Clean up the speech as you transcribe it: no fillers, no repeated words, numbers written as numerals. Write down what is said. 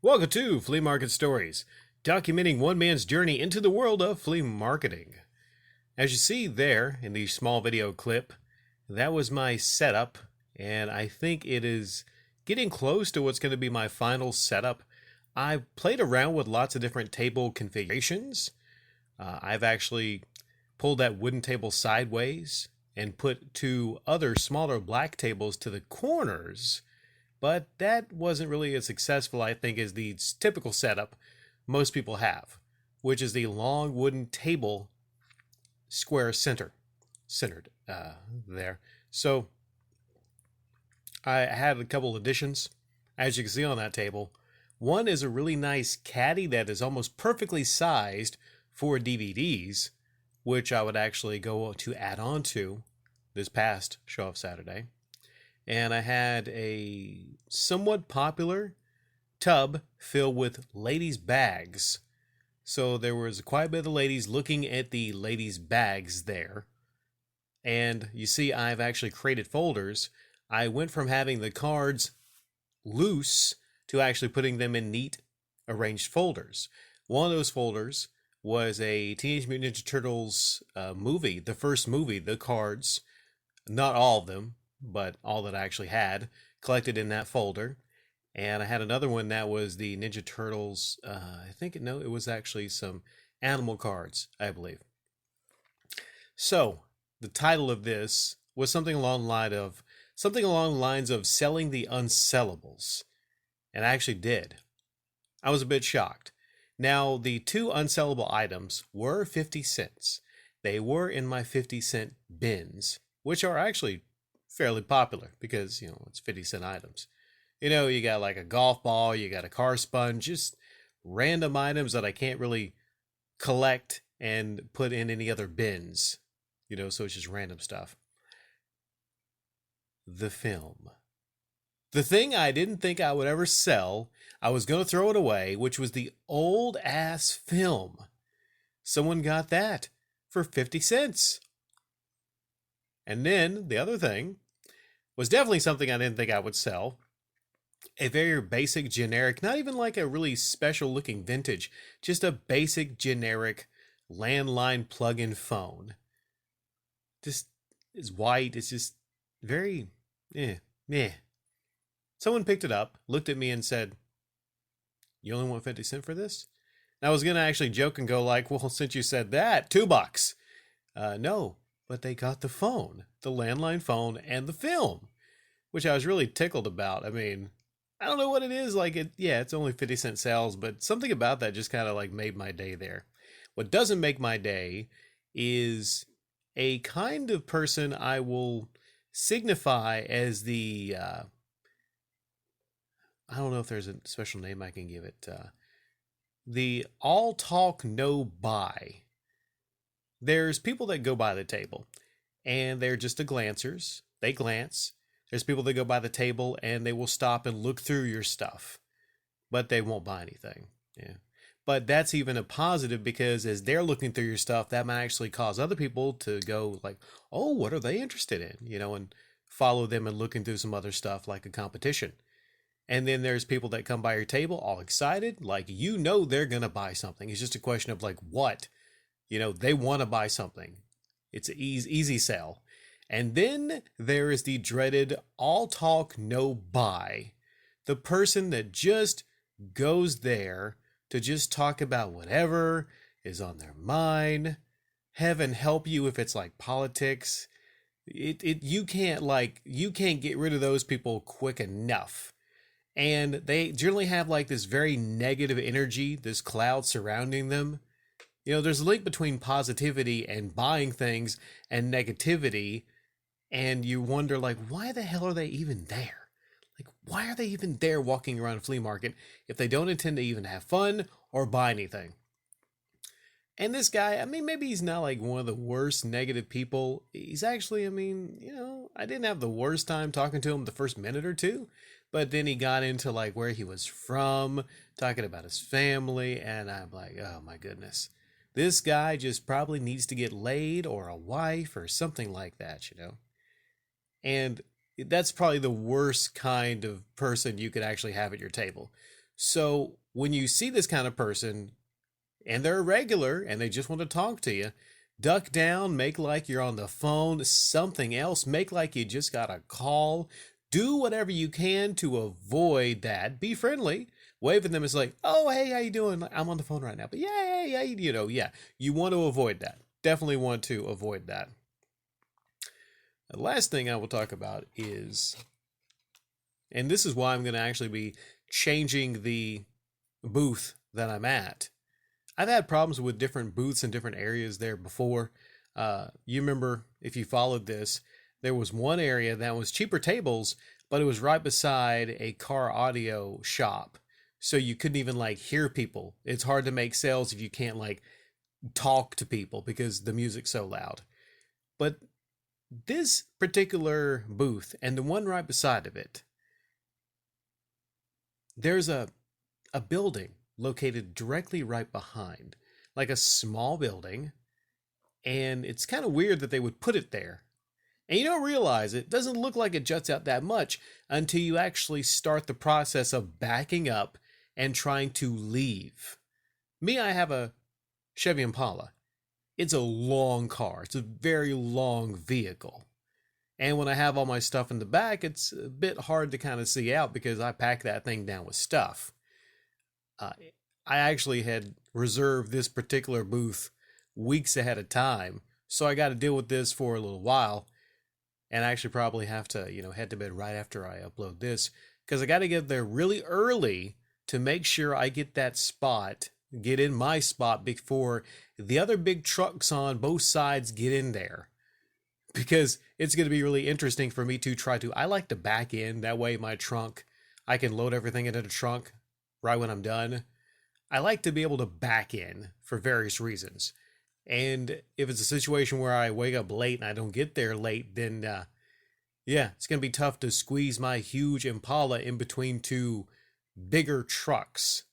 Welcome to Flea Market Stories, documenting one man's journey into the world of flea marketing. As you see there in the small video clip, that was my setup, and I think it is getting close to what's going to be my final setup. I've played around with lots of different table configurations. I've actually pulled that wooden table sideways and put two other smaller black tables to the corners, but that wasn't really as successful, I think, as the typical setup most people have, which is the long wooden table square centered there. So I had a couple additions, as you can see on that table. One is a really nice caddy that is almost perfectly sized for DVDs, which I would actually go to add on to this past show of Saturday. And I had a somewhat popular tub filled with ladies' bags. So there was quite a bit of ladies looking at the ladies' bags there. And you see, I've actually created folders. I went from having the cards loose to actually putting them in neat arranged folders. One of those folders was a Teenage Mutant Ninja Turtles movie, the first movie, the cards, not all of them, but all that I actually had collected in that folder. And I had another one that was the Ninja Turtles. It was actually some animal cards, I believe. So the title of this was something along the lines of selling the unsellables, and I actually did. I was a bit shocked. Now, the two unsellable items were 50 cents. They were in my 50-cent bins, which are actually fairly popular because, it's 50-cent items. You got like a golf ball, you got a car sponge, just random items that I can't really collect and put in any other bins, so it's just random stuff. The film. The thing I didn't think I would ever sell, I was going to throw it away, which was the old ass film. Someone got that for 50 cents. And then the other thing was definitely something I didn't think I would sell. A very basic, generic, not even like a really special looking vintage, just a basic, generic landline plug-in phone. Just is white. It's just very, meh. Someone picked it up, looked at me and said, "You only want 50 cents for this?" And I was going to actually joke and go like, "Well, since you said that, $2. No, but they got the phone, the landline phone and the film, which I was really tickled about. I mean, I don't know what it is. It's only 50-cent sales, but something about that just kind of like made my day there. What doesn't make my day is a kind of person I will signify as the, I don't know if there's a special name I can give it. The all talk, no buy. There's people that go by the table and they're just the glancers. They glance. There's people that go by the table and they will stop and look through your stuff, but they won't buy anything. Yeah. But that's even a positive because as they're looking through your stuff, that might actually cause other people to go like, "Oh, what are they interested in?" And follow them and looking through some other stuff like a competition. And then there's people that come by your table all excited, like, they're going to buy something. It's just a question of like what, they want to buy something. It's an easy sell. And then there is the dreaded all talk, no buy. The person that just goes there to just talk about whatever is on their mind. Heaven help you if it's like politics. You can't get rid of those people quick enough. And they generally have like this very negative energy, this cloud surrounding them. There's a link between positivity and buying things and negativity. And you wonder, like, why the hell are they even there? Like, why are they even there walking around a flea market if they don't intend to even have fun or buy anything? And this guy, maybe he's not like one of the worst negative people. He's actually, I didn't have the worst time talking to him the first minute or two. But then he got into like where he was from, talking about his family. And I'm like, oh my goodness. This guy just probably needs to get laid or a wife or something like that, And that's probably the worst kind of person you could actually have at your table. So when you see this kind of person and they're a regular and they just want to talk to you, duck down, make like you're on the phone, something else, make like you just got a call. Do whatever you can to avoid that. Be friendly. Wave at them. It's like, oh, hey, how you doing? I'm on the phone right now. But yeah, yeah. You want to avoid that. Definitely want to avoid that. The last thing I will talk about is, and this is why I'm going to actually be changing the booth that I'm at. I've had problems with different booths in different areas there before. You remember, if you followed this, there was one area that was cheaper tables, but it was right beside a car audio shop. So you couldn't even like hear people. It's hard to make sales if you can't like talk to people because the music's so loud. But this particular booth and the one right beside of it, there's a building located directly right behind, like a small building, and it's kind of weird that they would put it there. And you don't realize it doesn't look like it juts out that much until you actually start the process of backing up and trying to leave. Me, I have a Chevy Impala. It's a long car. It's a very long vehicle. And when I have all my stuff in the back, it's a bit hard to kind of see out because I pack that thing down with stuff. Uh, I actually had reserved this particular booth weeks ahead of time, so I got to deal with this for a little while. And I actually probably have to, head to bed right after I upload this because I got to get there really early to make sure I get that spot, get in my spot before the other big trucks on both sides get in there. Because it's going to be really interesting for me to try to, I like to back in, that way my trunk, I can load everything into the trunk right when I'm done. I like to be able to back in for various reasons. And if it's a situation where I wake up late and I don't get there late, then it's going to be tough to squeeze my huge Impala in between two bigger trucks.